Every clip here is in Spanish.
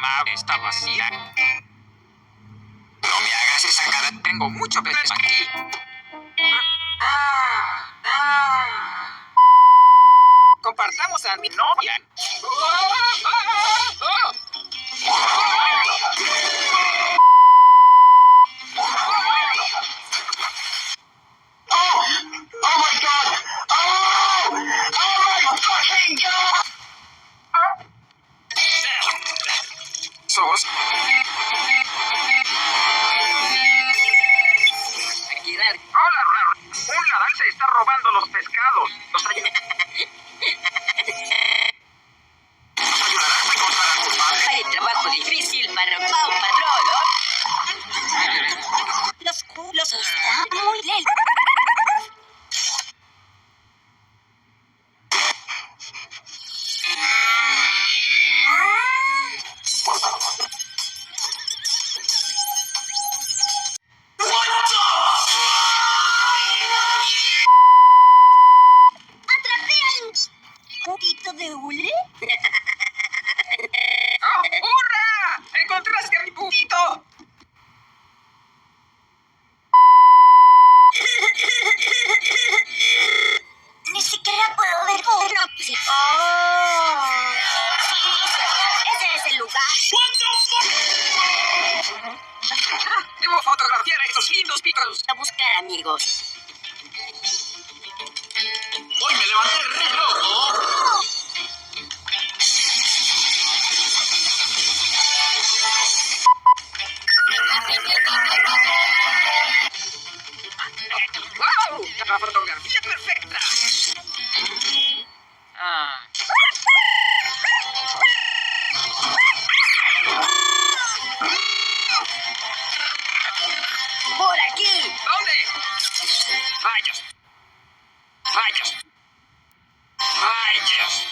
mamá está vacía. No me hagas esa cara. Tengo mucho peso aquí. Compartamos a mi novia. Oh my God! Oh! Oh my fucking God! Sos. Hola, Rar. Un ladrón se está robando los pescados. Nos ayudarás a encontrar al culpable. Hay trabajo difícil para Pau Patrón. Los culos están muy lentos. ¿Un poquito de hule? ¡Oh, hurra! ¡Encontraste a mi putito! Ni siquiera puedo ver por una opción. ¡Oh! Sí, ese es el lugar. Debo fotografiar a esos lindos pitos. A buscar amigos. Hoy me levanté re loco. ¡Wow! La fotografía perfecta. ¡Por aquí! ¿Dónde? ¡Rayos! ¡Rayos! ¡Rayos!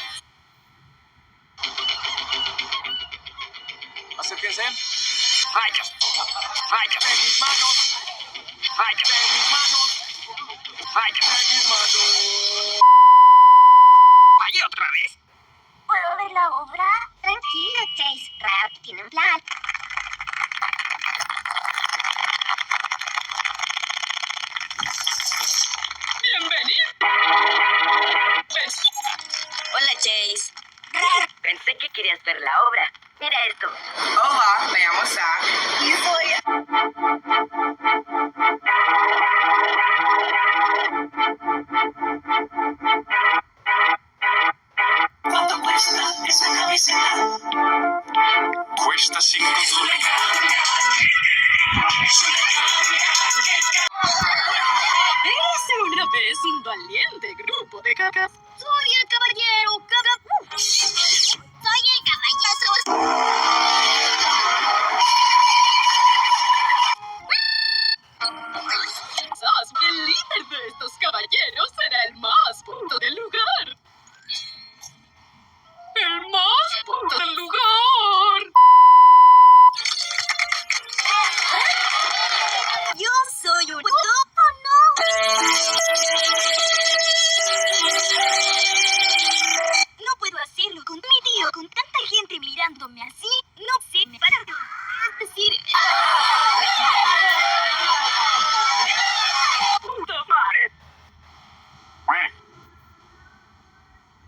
Acérquense. ¡Rayos! ¡Rayos! En mis manos. ¡Rayos! En mis manos. ¡Rayos! En mis manos. ¡Allí otra vez! ¿Puedo ver la obra? Tranquilo, Chase. Rap tiene un plan. ¡Bienvenido! Hola, Chase. Pensé que querías ver la obra. Mira esto. Hola, me llamo Zach y soy... ¿Cuánto cuesta esa camiseta? Cuesta $5. Érase una vez un valiente grupo de cacas. Soria